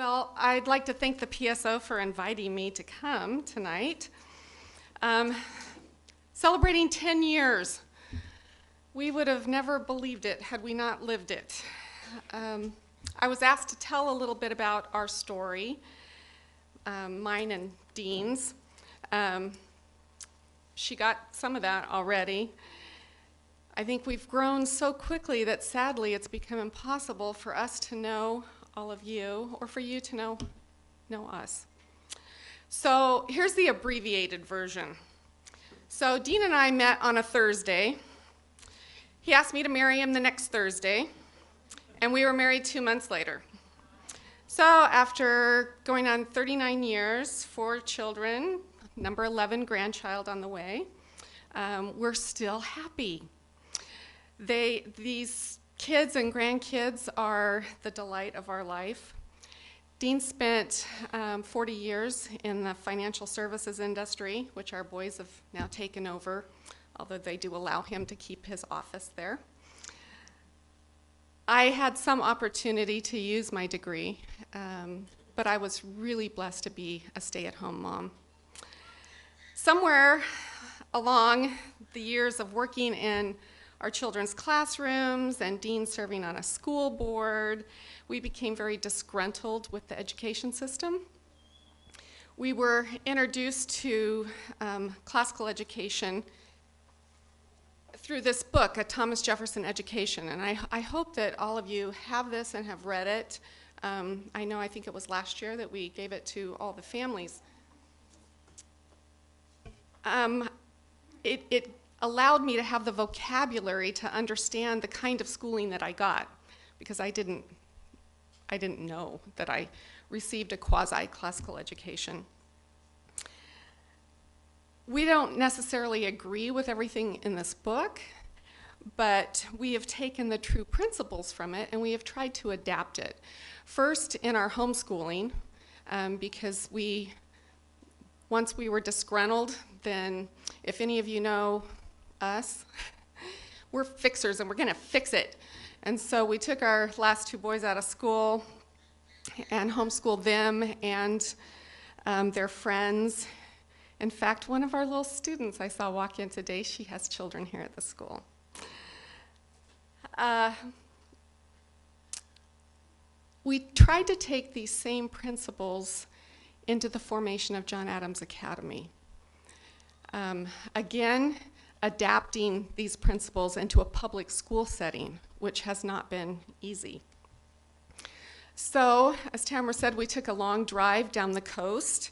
Well, I'd like to thank the PSO for inviting me to come tonight. Celebrating 10 years. We would have never believed it had we not lived it. I was asked to tell a little bit about our story, mine and Dean's. She got some of that already. I think we've grown so quickly that sadly it's become impossible for us to know all of you, or for you to know us. So here's the abbreviated version. So Dean and I met on a Thursday. He asked me to marry him the next Thursday, and we were married 2 months later. So after going on 39 years, 4 children, number 11 grandchild on the way, we're still happy. These kids and grandkids are the delight of our life. Dean spent 40 years in the financial services industry, which our boys have now taken over, although they do allow him to keep his office there. I had some opportunity to use my degree, but I was really blessed to be a stay-at-home mom. Somewhere along the years of working in our children's classrooms and Dean serving on a school board, we became very disgruntled with the education system. We were introduced to classical education through this book, A Thomas Jefferson Education, and I hope that all of you have this and have read it. I think it was last year that we gave it to all the families. It allowed me to have the vocabulary to understand the kind of schooling that I got, because I didn't know that I received a quasi-classical education. We don't necessarily agree with everything in this book, but we have taken the true principles from it and we have tried to adapt it. First, in our homeschooling, because once we were disgruntled, then if any of you know us, we're fixers and we're gonna fix it. And so we took our last 2 boys out of school and homeschooled them and their friends. In fact, one of our little students I saw walk in today, she has children here at the school. We tried to take these same principles into the formation of John Adams Academy. Again, adapting these principles into a public school setting, which has not been easy. So, as Tamara said, we took a long drive down the coast.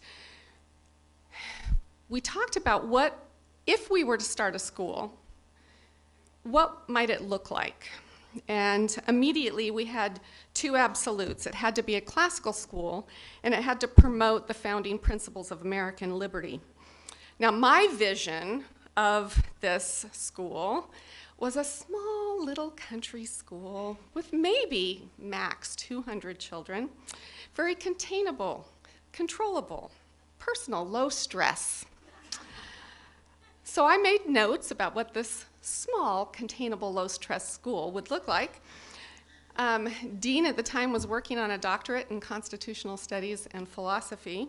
We talked about if we were to start a school, what might it look like? And immediately we had 2 absolutes. It had to be a classical school, and it had to promote the founding principles of American liberty. Now, my vision of this school was a small little country school with maybe max 200 children, very containable, controllable, personal, low stress. So I made notes about what this small, containable, low-stress school would look like. Dean at the time was working on a doctorate in constitutional studies and philosophy.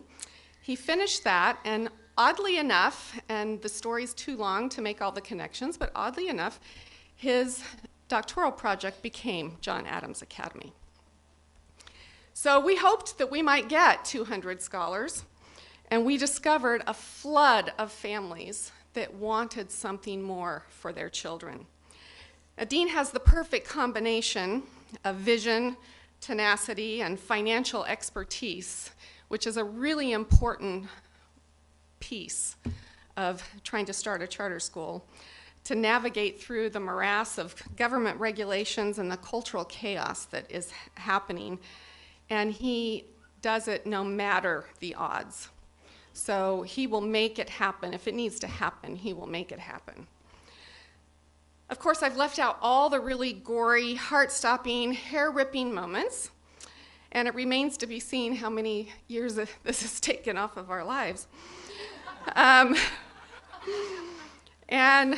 He finished that, and oddly enough, and the story's too long to make all the connections, but oddly enough, his doctoral project became John Adams Academy. So we hoped that we might get 200 scholars, and we discovered a flood of families that wanted something more for their children. Now, Dean has the perfect combination of vision, tenacity, and financial expertise, which is a really important piece of trying to start a charter school, to navigate through the morass of government regulations and the cultural chaos that is happening. And he does it no matter the odds. So he will make it happen. If it needs to happen, he will make it happen. Of course, I've left out all the really gory, heart-stopping, hair-ripping moments, and it remains to be seen how many years this has taken off of our lives. And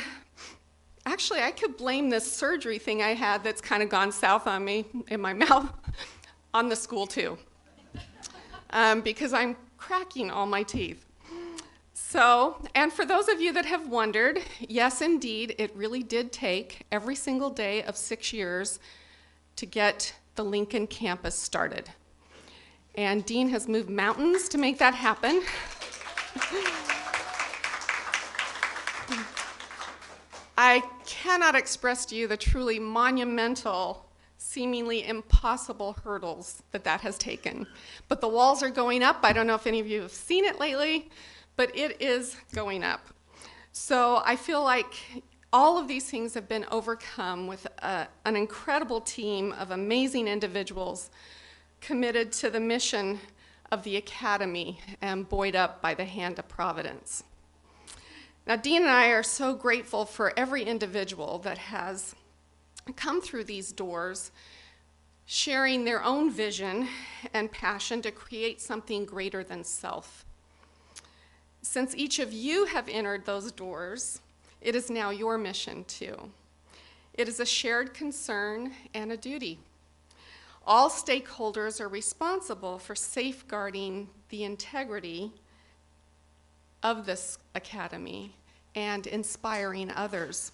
actually, I could blame this surgery thing I had that's kind of gone south on me in my mouth on the school too. because I'm cracking all my teeth. So, and for those of you that have wondered, yes, indeed, it really did take every single day of 6 years to get the Lincoln campus started. And Dean has moved mountains to make that happen. I cannot express to you the truly monumental, seemingly impossible hurdles that has taken. But the walls are going up. I don't know if any of you have seen it lately, but it is going up. So I feel like all of these things have been overcome with an incredible team of amazing individuals committed to the mission of the Academy and buoyed up by the hand of Providence. Now, Dean and I are so grateful for every individual that has come through these doors, sharing their own vision and passion to create something greater than self. Since each of you have entered those doors, it is now your mission too. It is a shared concern and a duty. All stakeholders are responsible for safeguarding the integrity of this academy and inspiring others.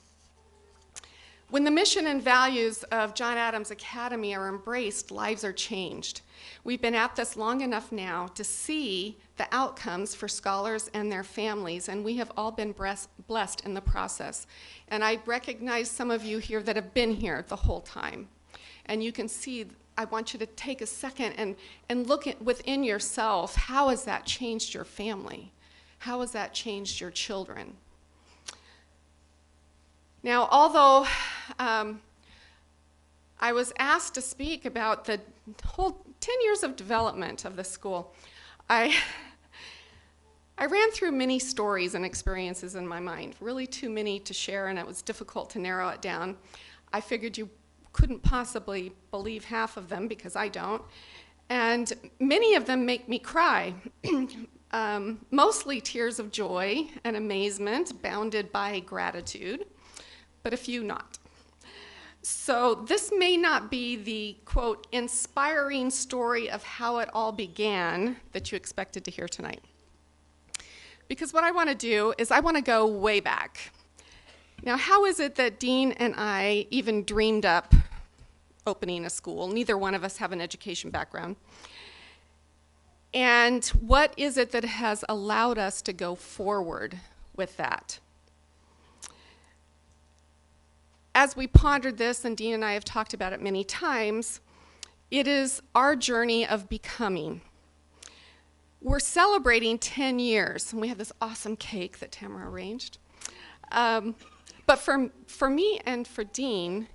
When the mission and values of John Adams Academy are embraced, lives are changed. We've been at this long enough now to see the outcomes for scholars and their families, and we have all been blessed in the process. And I recognize some of you here that have been here the whole time. And you can see, I want you to take a second and look at within yourself, how has that changed your family? How has that changed your children? Now, although I was asked to speak about the whole 10 years of development of the school, I ran through many stories and experiences in my mind, really too many to share, and it was difficult to narrow it down. I figured you couldn't possibly believe half of them because I don't, and many of them make me cry. Mostly tears of joy and amazement, bounded by gratitude, but a few not. So this may not be the, quote, inspiring story of how it all began that you expected to hear tonight. Because what I want to do is I want to go way back. Now, how is it that Dean and I even dreamed up opening a school? Neither one of us have an education background. And what is it that has allowed us to go forward with that? As we pondered this, and Dean and I have talked about it many times, it is our journey of becoming. We're celebrating 10 years, and we have this awesome cake that Tamara arranged. But for me and for Dean,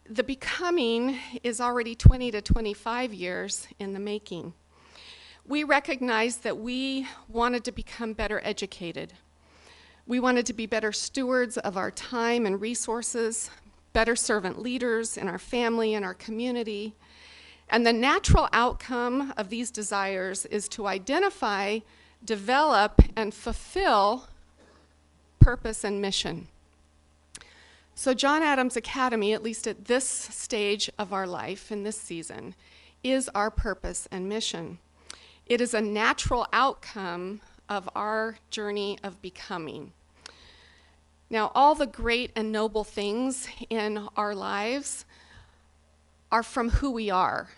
the becoming is already 20 to 25 years in the making. We recognized that we wanted to become better educated. We wanted to be better stewards of our time and resources, better servant leaders in our family and our community. And the natural outcome of these desires is to identify, develop, and fulfill purpose and mission. So John Adams Academy, at least at this stage of our life in this season, is our purpose and mission. It is a natural outcome of our journey of becoming. Now, all the great and noble things in our lives are from who we are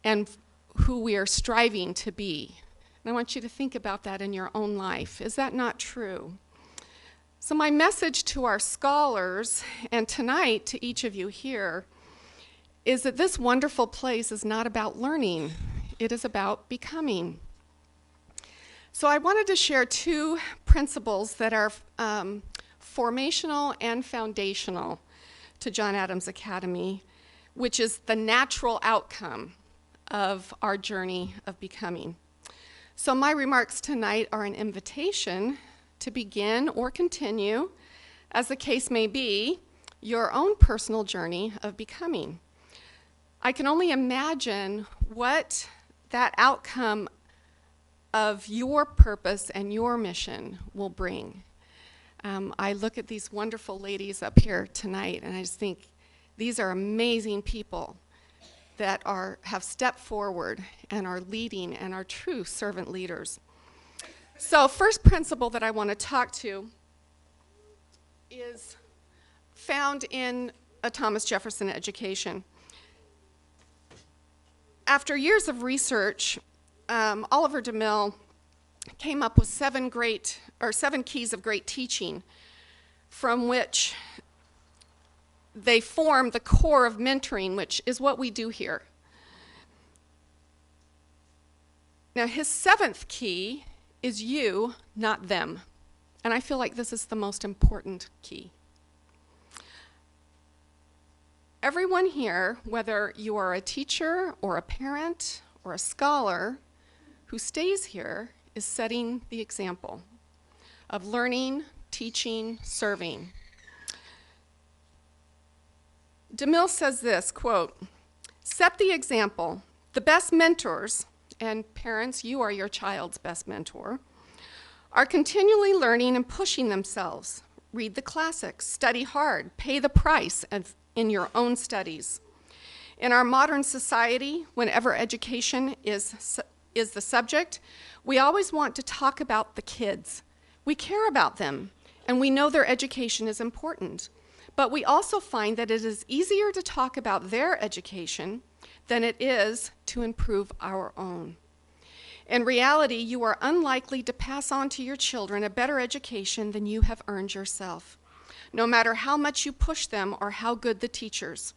and who we are striving to be. And I want you to think about that in your own life. Is that not true? So my message to our scholars, and tonight to each of you here, is that this wonderful place is not about learning. It is about becoming. So I wanted to share two principles that are formational and foundational to John Adams Academy, which is the natural outcome of our journey of becoming. So my remarks tonight are an invitation to begin or continue, as the case may be, your own personal journey of becoming. I can only imagine what that outcome of your purpose and your mission will bring. I look at these wonderful ladies up here tonight, and I just think these are amazing people that have stepped forward and are leading and are true servant leaders. So first principle that I want to talk to is found in a Thomas Jefferson education. After years of research, Oliver DeMille came up with 7 keys of great teaching, from which they form the core of mentoring, which is what we do here. Now, his 7th key is you, not them. And I feel like this is the most important key. Everyone here, whether you are a teacher or a parent or a scholar who stays here, is setting the example of learning, teaching, serving. DeMille says this, quote, "Set the example. The best mentors," and parents, you are your child's best mentor, "are continually learning and pushing themselves. Read the classics, study hard, pay the price in your own studies. In our modern society, whenever education is the subject, we always want to talk about the kids. We care about them, and we know their education is important. But we also find that it is easier to talk about their education than it is to improve our own. In reality, you are unlikely to pass on to your children a better education than you have earned yourself, no matter how much you push them or how good the teachers.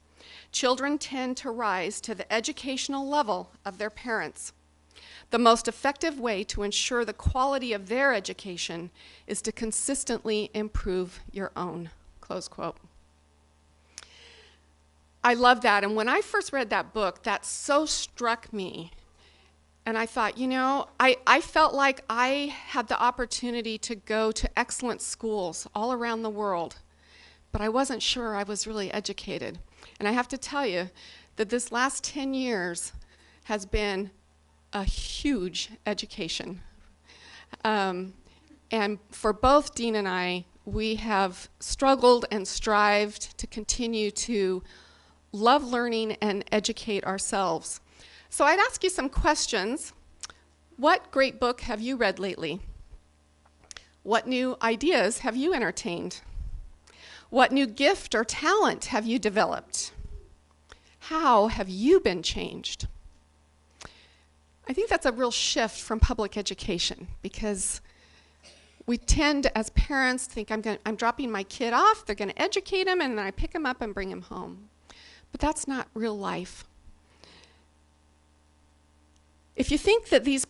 Children tend to rise to the educational level of their parents. The most effective way to ensure the quality of their education is to consistently improve your own." Close quote. I love that, and when I first read that book, that so struck me. And I thought, I felt like I had the opportunity to go to excellent schools all around the world, but I wasn't sure I was really educated. And I have to tell you that this last 10 years has been a huge education. And for both Dean and I, we have struggled and strived to continue to love learning and educate ourselves. So I'd ask you some questions. What great book have you read lately? What new ideas have you entertained? What new gift or talent have you developed? How have you been changed? I think that's a real shift from public education, because we tend, as parents, to think I'm dropping my kid off, they're going to educate him, and then I pick him up and bring him home. But that's not real life. If you think that these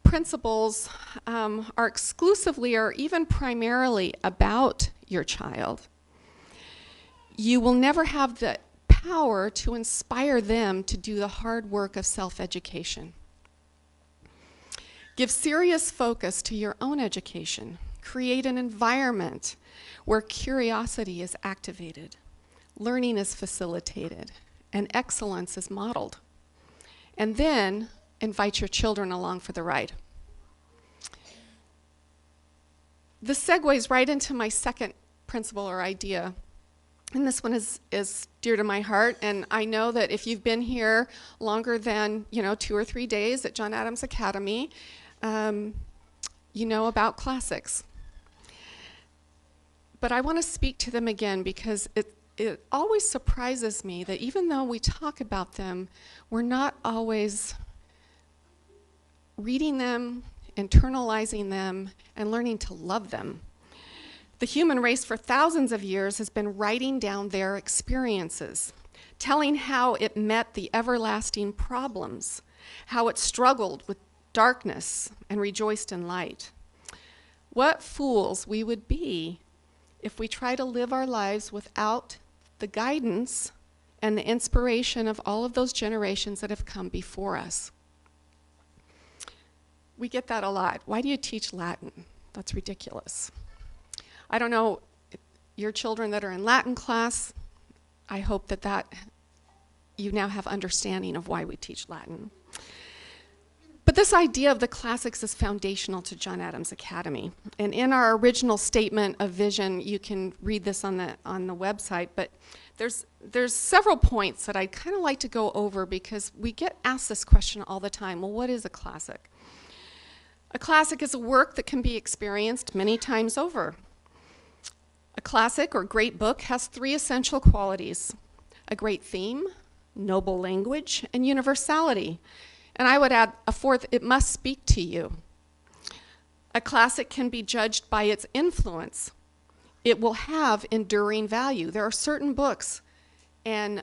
principles are exclusively or even primarily about your child, you will never have the power to inspire them to do the hard work of self-education. Give serious focus to your own education. Create an environment where curiosity is activated, learning is facilitated, and excellence is modeled. And then invite your children along for the ride. This segues right into my second principle or idea. And this one is dear to my heart, and I know that if you've been here longer than 2 or 3 days at John Adams Academy, you know about classics. But I want to speak to them again, because it always surprises me that even though we talk about them, we're not always reading them, internalizing them, and learning to love them. The human race for thousands of years has been writing down their experiences, telling how it met the everlasting problems, how it struggled with darkness and rejoiced in light. What fools we would be if we try to live our lives without the guidance and the inspiration of all of those generations that have come before us. We get that a lot. Why do you teach Latin? That's ridiculous. I don't know, your children that are in Latin class, I hope that you now have understanding of why we teach Latin. But this idea of the classics is foundational to John Adams Academy. And in our original statement of vision, you can read this on the website, but there's there's several points that I'd kind of like to go over because we get asked this question all the time. Well, what is a classic? A classic is a work that can be experienced many times over. A classic or great book has three essential qualities: a great theme, noble language, and universality. And I would add a fourth: it must speak to you. A classic can be judged by its influence. It will have enduring value. There are certain books and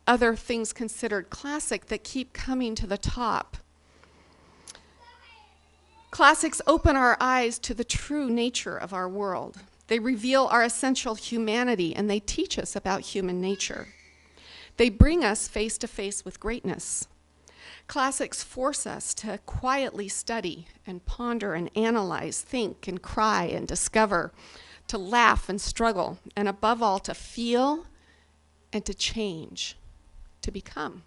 other things considered classic that keep coming to the top. Classics open our eyes to the true nature of our world. They reveal our essential humanity, and they teach us about human nature. They bring us face to face with greatness. Classics force us to quietly study and ponder and analyze, think and cry and discover, to laugh and struggle, and above all, to feel and to change, to become.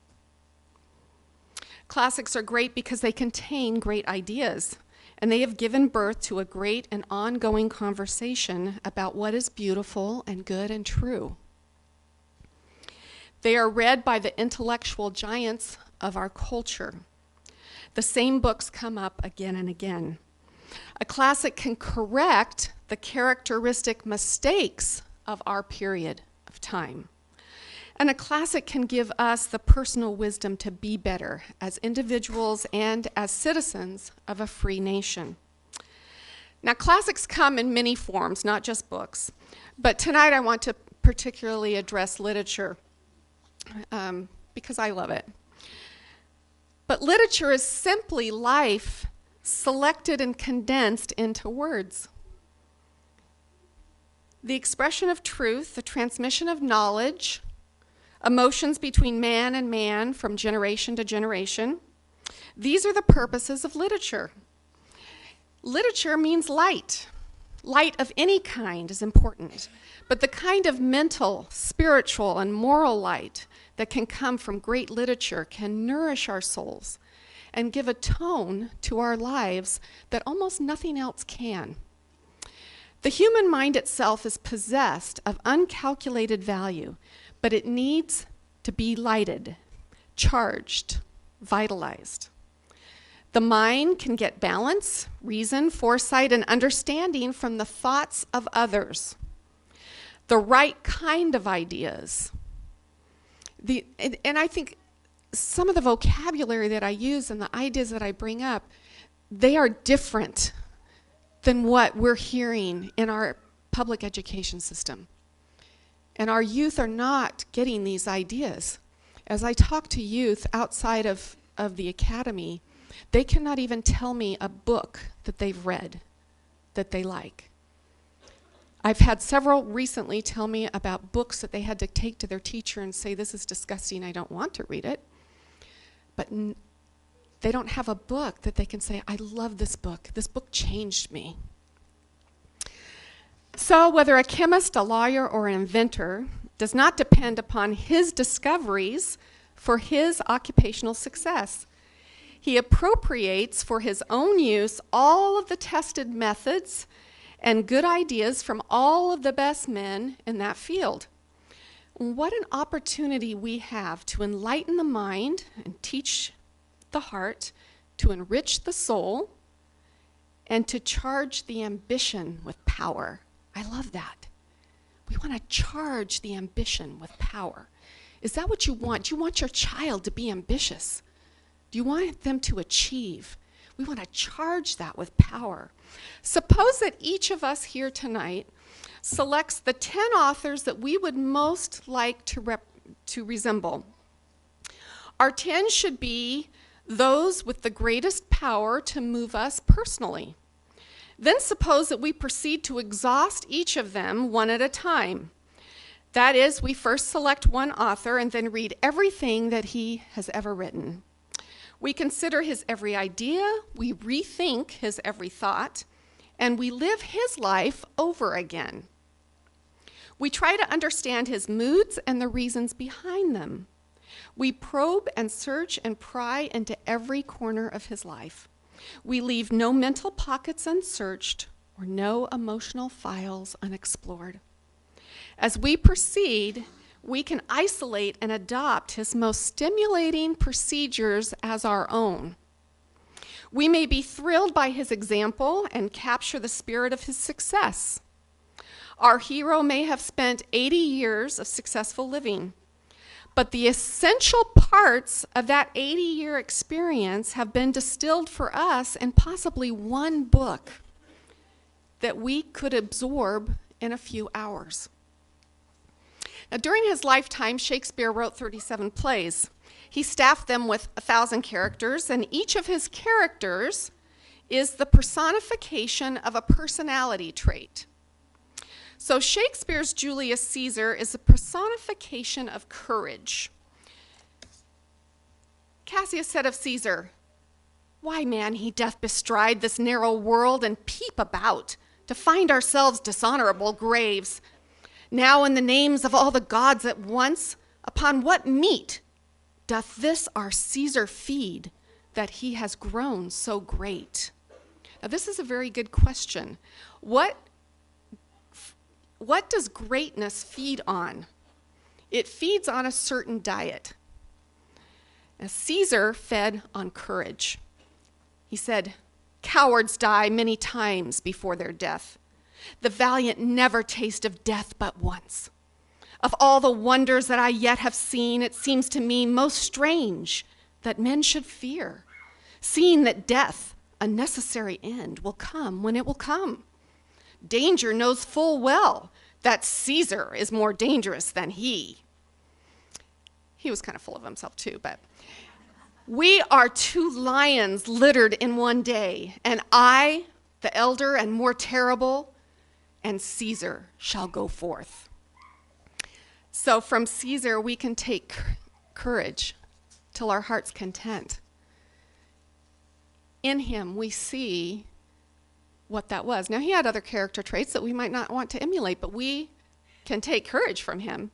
Classics are great because they contain great ideas, and they have given birth to a great and ongoing conversation about what is beautiful and good and true. They are read by the intellectual giants of our culture. The same books come up again and again. A classic can correct the characteristic mistakes of our period of time. And a classic can give us the personal wisdom to be better as individuals and as citizens of a free nation. Now, classics come in many forms, not just books. But tonight I want to particularly address literature because I love it. But literature is simply life selected and condensed into words. The expression of truth, the transmission of knowledge, emotions between man and man from generation to generation. These are the purposes of literature. Literature means light. Light of any kind is important, but the kind of mental, spiritual, and moral light that can come from great literature can nourish our souls and give a tone to our lives that almost nothing else can. The human mind itself is possessed of uncalculated value, but it needs to be lighted, charged, vitalized. The mind can get balance, reason, foresight, and understanding from the thoughts of others. The right kind of ideas. And I think some of the vocabulary that I use and the ideas that I bring up, they are different than what we're hearing in our public education system. And our youth are not getting these ideas. As I talk to youth outside of the academy, they cannot even tell me a book that they've read that they like. I've had several recently tell me about books that they had to take to their teacher and say, this is disgusting, I don't want to read it. But they don't have a book that they can say, I love this book. This book changed me. So whether a chemist, a lawyer, or an inventor does not depend upon his discoveries for his occupational success. He appropriates for his own use all of the tested methods and good ideas from all of the best men in that field. What an opportunity we have to enlighten the mind and teach the heart, to enrich the soul, and to charge the ambition with power. I love that. We want to charge the ambition with power. Is that what you want? Do you want your child to be ambitious? Do you want them to achieve? We want to charge that with power. Suppose that each of us here tonight selects the 10 authors that we would most like to resemble. Our 10 should be those with the greatest power to move us personally. Then suppose that we proceed to exhaust each of them one at a time. That is, we first select one author and then read everything that he has ever written. We consider his every idea, we rethink his every thought, and we live his life over again. We try to understand his moods and the reasons behind them. We probe and search and pry into every corner of his life. We leave no mental pockets unsearched or no emotional files unexplored. As we proceed, we can isolate and adopt his most stimulating procedures as our own. We may be thrilled by his example and capture the spirit of his success. Our hero may have spent 80 years of successful living, but the essential parts of that 80-year experience have been distilled for us in possibly one book that we could absorb in a few hours. Now, during his lifetime, Shakespeare wrote 37 plays. He staffed them with 1,000 characters, and each of his characters is the personification of a personality trait. So Shakespeare's Julius Caesar is a personification of courage. Cassius said of Caesar, "Why, man, he doth bestride this narrow world and peep about to find ourselves dishonorable graves. Now in the names of all the gods at once, upon what meat doth this our Caesar feed, that he has grown so great?" Now this is a very good question. What does greatness feed on? It feeds on a certain diet. Now, Caesar fed on courage. He said, "Cowards die many times before their death. The valiant never taste of death but once. Of all the wonders that I yet have seen, it seems to me most strange that men should fear, seeing that death, a necessary end, will come when it will come. Danger knows full well that Caesar is more dangerous than he." He was kind of full of himself too, but we are two lions littered in one day, and I, the elder and more terrible, and Caesar shall go forth. So from Caesar, we can take courage till our heart's content. In him, we see what that was. Now, he had other character traits that we might not want to emulate, but we can take courage from him.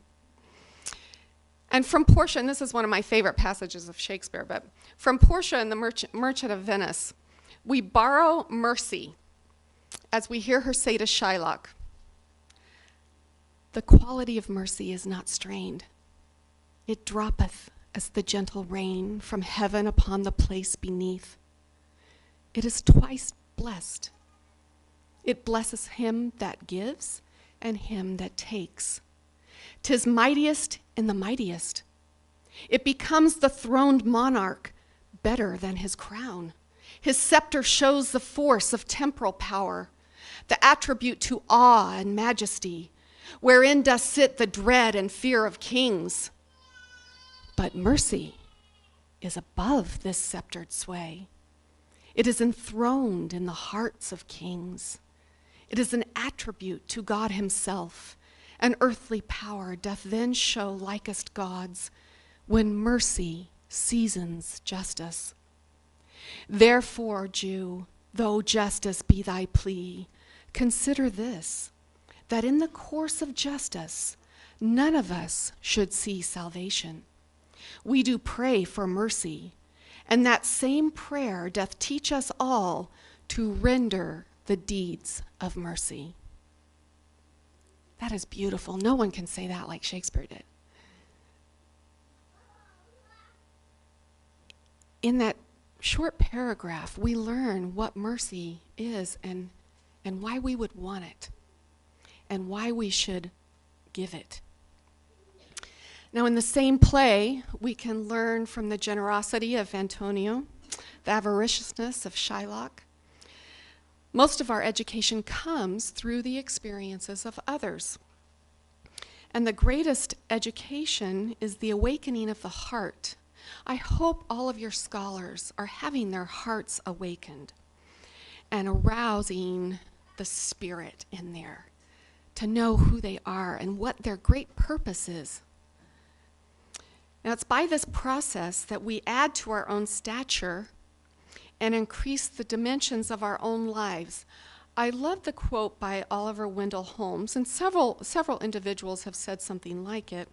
And from Portia, and this is one of my favorite passages of Shakespeare, but from Portia in the Merchant of Venice, we borrow mercy as we hear her say to Shylock, "The quality of mercy is not strained. It droppeth as the gentle rain from heaven upon the place beneath. It is twice blessed. It blesses him that gives and him that takes. 'Tis mightiest in the mightiest. It becomes the throned monarch better than his crown. His scepter shows the force of temporal power, the attribute to awe and majesty, wherein doth sit the dread and fear of kings. But mercy is above this sceptered sway. It is enthroned in the hearts of kings. It is an attribute to God himself. An earthly power doth then show likest gods, when mercy seasons justice. Therefore, Jew, though justice be thy plea, consider this, that in the course of justice none of us should see salvation. We do pray for mercy, and that same prayer doth teach us all to render the deeds of mercy." That is beautiful. No one can say that like Shakespeare did. In that short paragraph, we learn what mercy is and why we would want it and why we should give it. Now, in the same play, we can learn from the generosity of Antonio, the avariciousness of Shylock. Most of our education comes through the experiences of others. And the greatest education is the awakening of the heart. I hope all of your scholars are having their hearts awakened and arousing the spirit in there to know who they are and what their great purpose is. Now, it's by this process that we add to our own stature and increase the dimensions of our own lives. I love the quote by Oliver Wendell Holmes, and several individuals have said something like it.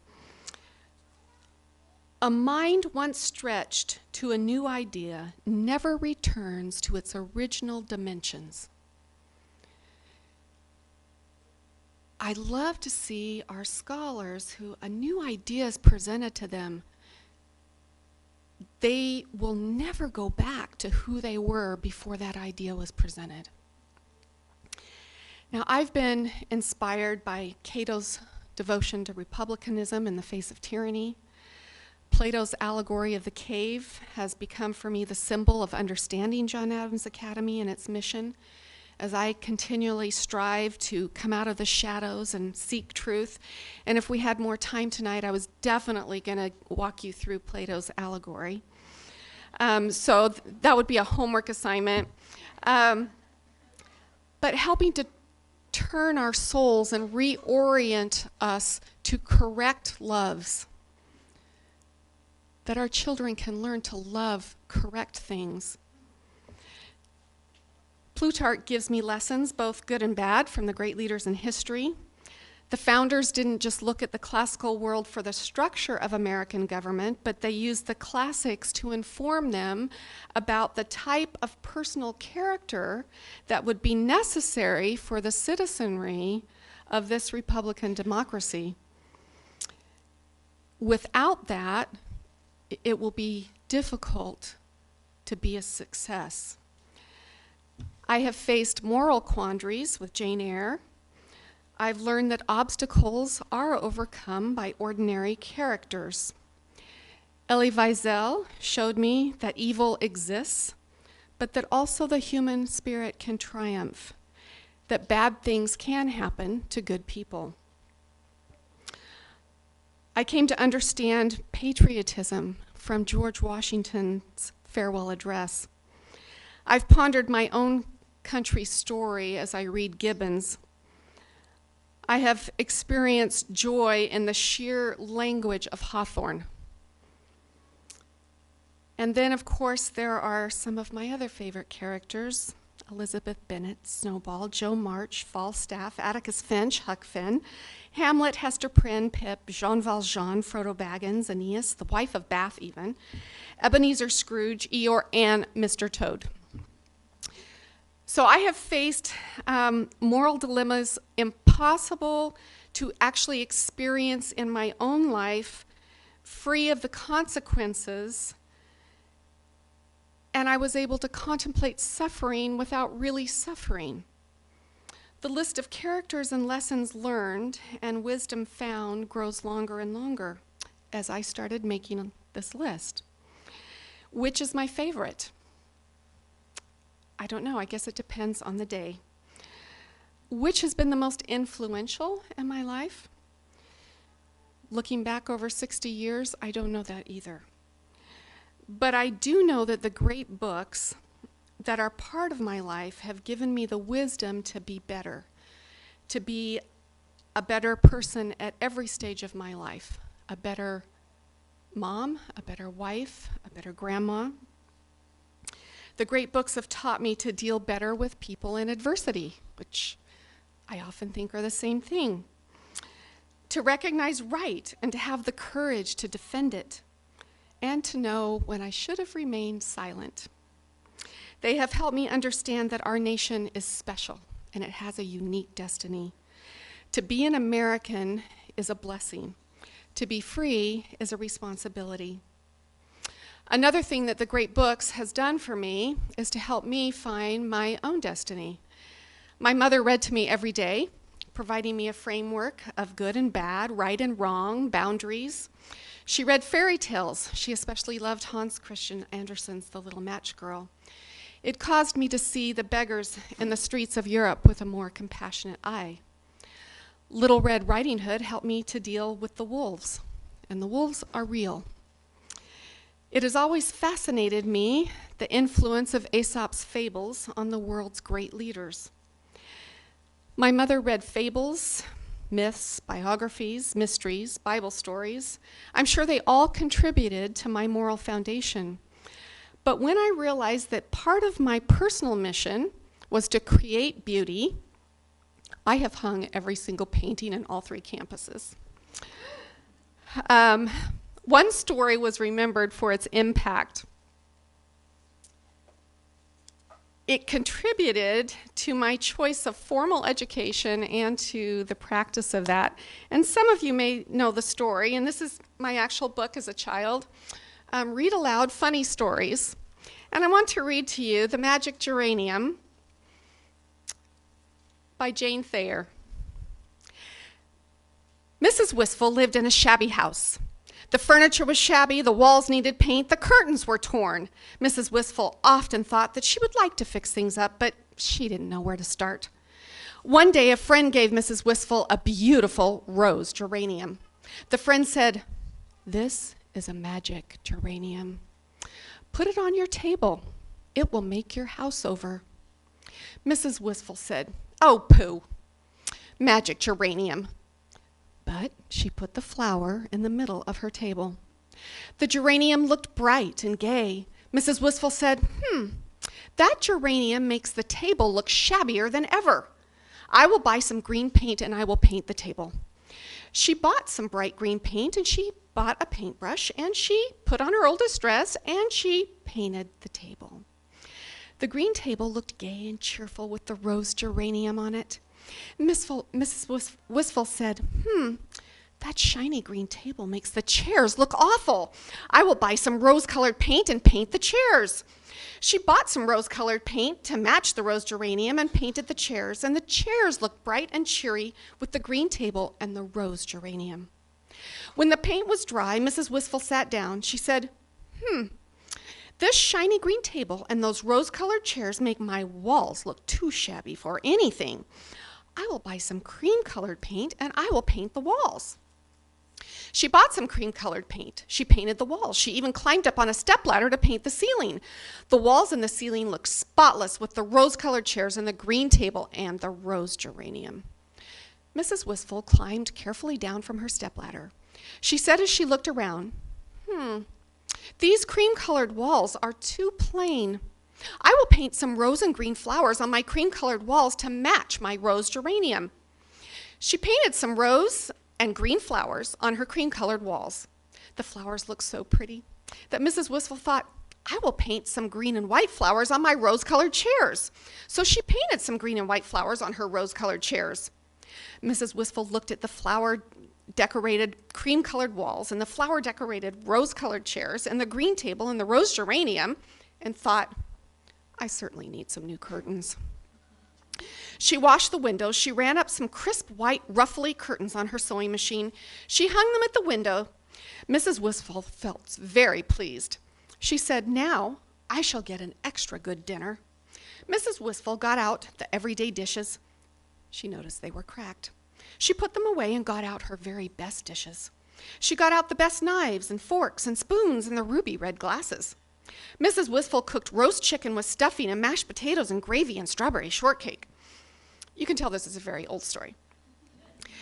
"A mind once stretched to a new idea never returns to its original dimensions." I love to see our scholars who a new idea is presented to them. They will never go back to who they were before that idea was presented. Now, I've been inspired by Cato's devotion to republicanism in the face of tyranny. Plato's allegory of the cave has become for me the symbol of understanding John Adams Academy and its mission as I continually strive to come out of the shadows and seek truth. And if we had more time tonight, I was definitely going to walk you through Plato's allegory. So that would be a homework assignment. But helping to turn our souls and reorient us to correct loves, that our children can learn to love correct things. Plutarch gives me lessons, both good and bad, from the great leaders in history. The founders didn't just look at the classical world for the structure of American government, but they used the classics to inform them about the type of personal character that would be necessary for the citizenry of this republican democracy. Without that, it will be difficult to be a success. I have faced moral quandaries with Jane Eyre. I've learned that obstacles are overcome by ordinary characters. Elie Wiesel showed me that evil exists, but that also the human spirit can triumph, that bad things can happen to good people. I came to understand patriotism from George Washington's farewell address. I've pondered my own country's story as I read Gibbon's. I have experienced joy in the sheer language of Hawthorne. And then, of course, there are some of my other favorite characters: Elizabeth Bennet, Snowball, Jo March, Falstaff, Atticus Finch, Huck Finn, Hamlet, Hester Prynne, Pip, Jean Valjean, Frodo Baggins, Aeneas, the wife of Bath even, Ebenezer Scrooge, Eeyore, and Mr. Toad. So I have faced moral dilemmas impossible to actually experience in my own life, free of the consequences, and I was able to contemplate suffering without really suffering. The list of characters and lessons learned and wisdom found grows longer and longer as I started making this list. Which is my favorite? I don't know, I guess it depends on the day. Which has been the most influential in my life? Looking back over 60 years, I don't know that either. But I do know that the great books that are part of my life have given me the wisdom to be better, to be a better person at every stage of my life, a better mom, a better wife, a better grandma. The great books have taught me to deal better with people in adversity, which I often think are the same thing. To recognize right and to have the courage to defend it, and to know when I should have remained silent. They have helped me understand that our nation is special and it has a unique destiny. To be an American is a blessing. To be free is a responsibility. Another thing that the great books has done for me is to help me find my own destiny. My mother read to me every day, providing me a framework of good and bad, right and wrong, boundaries. She read fairy tales. She especially loved Hans Christian Andersen's The Little Match Girl. It caused me to see the beggars in the streets of Europe with a more compassionate eye. Little Red Riding Hood helped me to deal with the wolves, and the wolves are real. It has always fascinated me, the influence of Aesop's fables on the world's great leaders. My mother read fables, myths, biographies, mysteries, Bible stories. I'm sure they all contributed to my moral foundation. But when I realized that part of my personal mission was to create beauty, I have hung every single painting in all 3 campuses. One story was remembered for its impact. it contributed to my choice of formal education and to the practice of that. And some of you may know the story, and this is my actual book as a child. Read aloud funny stories. And I want to read to you The Magic Geranium by Jane Thayer. Mrs. Wistful lived in a shabby house. The furniture was shabby, the walls needed paint, the curtains were torn. Mrs. Wistful often thought that she would like to fix things up, but she didn't know where to start. One day, a friend gave Mrs. Wistful a beautiful rose geranium. The friend said, "This is a magic geranium. Put it on your table. It will make your house over." Mrs. Wistful said, "Oh, pooh, magic geranium." But she put the flower in the middle of her table. The geranium looked bright and gay. Mrs. Wistful said, "That geranium makes the table look shabbier than ever. I will buy some green paint and I will paint the table." She bought some bright green paint and she bought a paintbrush and she put on her oldest dress and she painted the table. The green table looked gay and cheerful with the rose geranium on it. Mrs. Wistful said, "That shiny green table makes the chairs look awful. I will buy some rose-colored paint and paint the chairs." She bought some rose-colored paint to match the rose geranium and painted the chairs, and the chairs looked bright and cheery with the green table and the rose geranium. When the paint was dry, Mrs. Wistful sat down. She said, "This shiny green table and those rose-colored chairs make my walls look too shabby for anything. I will buy some cream-colored paint and I will paint the walls." She bought some cream-colored paint. She painted the walls. She even climbed up on a stepladder to paint the ceiling. The walls and the ceiling looked spotless with the rose-colored chairs and the green table and the rose geranium. Mrs. Wistful climbed carefully down from her stepladder. She said as she looked around, "These cream-colored walls are too plain. I will paint some rose and green flowers on my cream-colored walls to match my rose geranium." She painted some rose and green flowers on her cream-colored walls. The flowers looked so pretty that Mrs. Wistful thought, "I will paint some green and white flowers on my rose-colored chairs." So she painted some green and white flowers on her rose-colored chairs. Mrs. Wistful looked at the flower-decorated cream-colored walls and the flower-decorated rose-colored chairs and the green table and the rose geranium and thought, "I certainly need some new curtains." She washed the windows. She ran up some crisp white ruffly curtains on her sewing machine. She hung them at the window. Mrs. Wistful felt very pleased. She said, "Now I shall get an extra good dinner." Mrs. Wistful got out the everyday dishes. She noticed they were cracked. She put them away and got out her very best dishes. She got out the best knives and forks and spoons and the ruby red glasses. Mrs. Wistful cooked roast chicken with stuffing and mashed potatoes and gravy and strawberry shortcake. You can tell this is a very old story.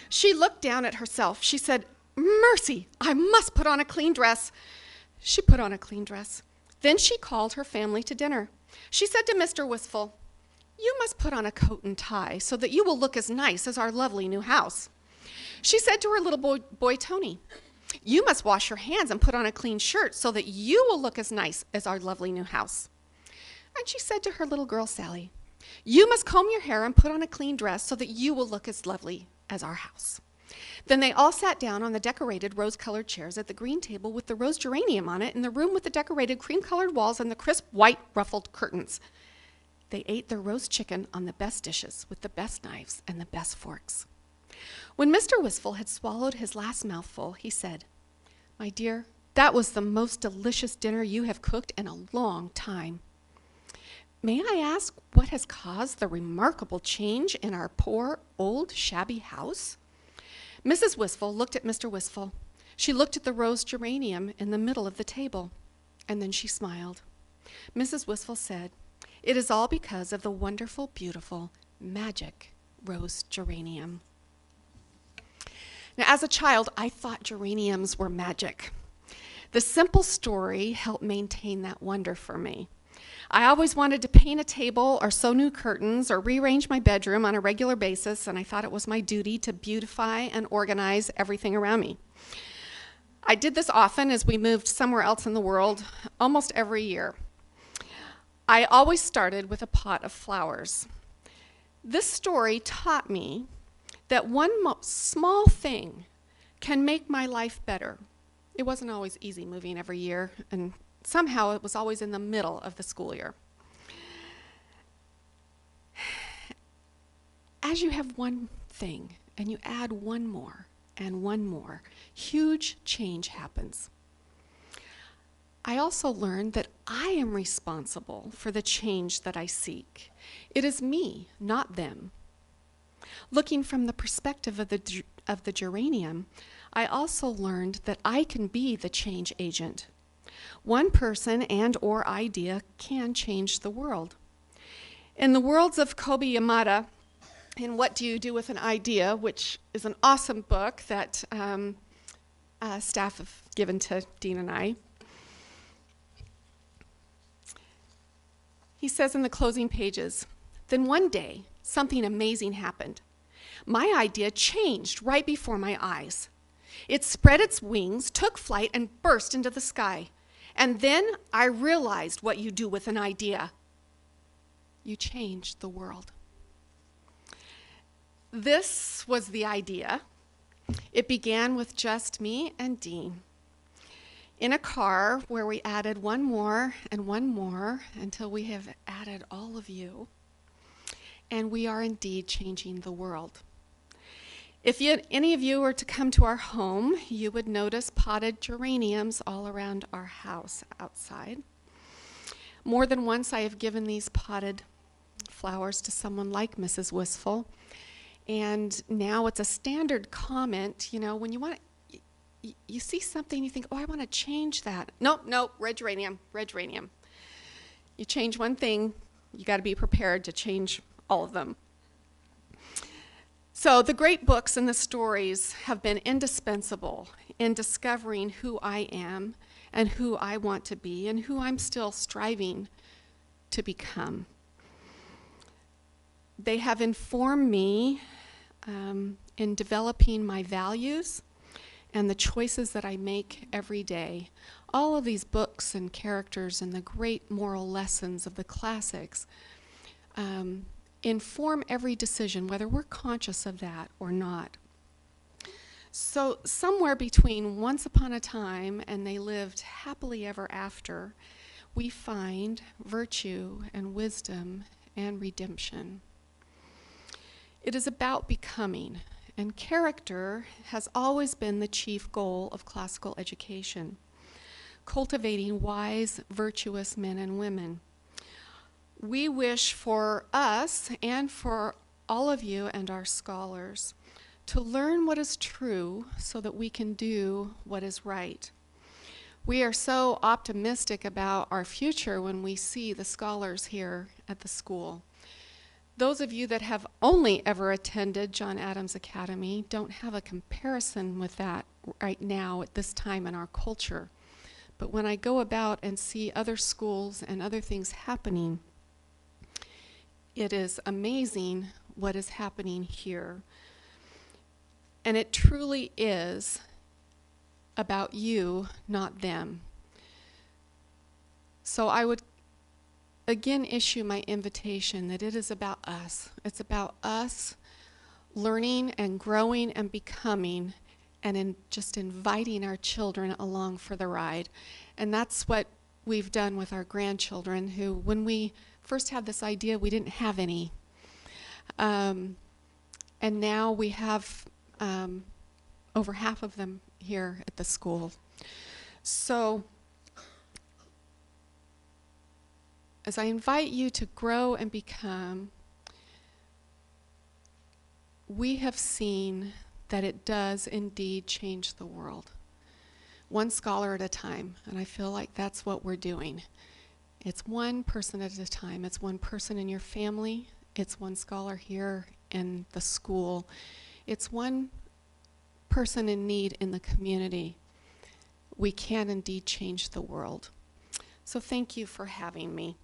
She looked down at herself. She said, "Mercy, I must put on a clean dress." She put on a clean dress. Then she called her family to dinner. She said to Mr. Wistful, "You must put on a coat and tie so that you will look as nice as our lovely new house." She said to her little boy Tony, "You must wash your hands and put on a clean shirt so that you will look as nice as our lovely new house." And she said to her little girl Sally, "You must comb your hair and put on a clean dress so that you will look as lovely as our house." Then they all sat down on the decorated rose-colored chairs at the green table with the rose geranium on it in the room with the decorated cream-colored walls and the crisp white ruffled curtains. They ate their roast chicken on the best dishes with the best knives and the best forks. When Mr. Wistful had swallowed his last mouthful, he said, "My dear, that was the most delicious dinner you have cooked in a long time. May I ask what has caused the remarkable change in our poor, old, shabby house?" Mrs. Wistful looked at Mr. Wistful. She looked at the rose geranium in the middle of the table, and then she smiled. Mrs. Wistful said, "It is all because of the wonderful, beautiful, magic rose geranium." Now, as a child, I thought geraniums were magic. The simple story helped maintain that wonder for me. I always wanted to paint a table or sew new curtains or rearrange my bedroom on a regular basis, and I thought it was my duty to beautify and organize everything around me. I did this often as we moved somewhere else in the world, almost every year. I always started with a pot of flowers. This story taught me that one small thing can make my life better. It wasn't always easy moving every year, and somehow it was always in the middle of the school year. As you have one thing and you add one more and one more, huge change happens. I also learned that I am responsible for the change that I seek. It is me, not them. Looking from the perspective of the geranium, I also learned that I can be the change agent. One person and or idea can change the world. In the worlds of Kobe Yamada, in What Do You Do with an Idea, which is an awesome book that staff have given to Dean and I, he says in the closing pages, then one day, something amazing happened. My idea changed right before my eyes. It spread its wings, took flight, and burst into the sky. And then I realized what you do with an idea. You changed the world. This was the idea. It began with just me and Dean in a car where we added one more until we have added all of you. And we are indeed changing the world. If any of you were to come to our home, you would notice potted geraniums all around our house outside. More than once I have given these potted flowers to someone like Mrs. Wistful. And now it's a standard comment, when you want to, you see something, you think, oh, I want to change that. Nope, red geranium. You change one thing, you got to be prepared to change all of them. So the great books and the stories have been indispensable in discovering who I am and who I want to be and who I'm still striving to become. They have informed me in developing my values and the choices that I make every day. All of these books and characters and the great moral lessons of the classics inform every decision, whether we're conscious of that or not. So somewhere between Once Upon a Time and They Lived Happily Ever After, we find virtue and wisdom and redemption. It is about becoming, and character has always been the chief goal of classical education, cultivating wise, virtuous men and women. We wish for us and for all of you and our scholars to learn what is true so that we can do what is right. We are so optimistic about our future when we see the scholars here at the school. Those of you that have only ever attended John Adams Academy don't have a comparison with that right now at this time in our culture. But when I go about and see other schools and other things happening, it is amazing what is happening here. And it truly is about you, not them. So I would again issue my invitation that it is about us. It's about us learning and growing and becoming and just inviting our children along for the ride. And that's what we've done with our grandchildren who, when we first had this idea, we didn't have any. And now we have over half of them here at the school. So as I invite you to grow and become, we have seen that it does indeed change the world, one scholar at a time, and I feel like that's what we're doing. It's one person at a time. It's one person in your family. It's one scholar here in the school. It's one person in need in the community. We can indeed change the world. So thank you for having me.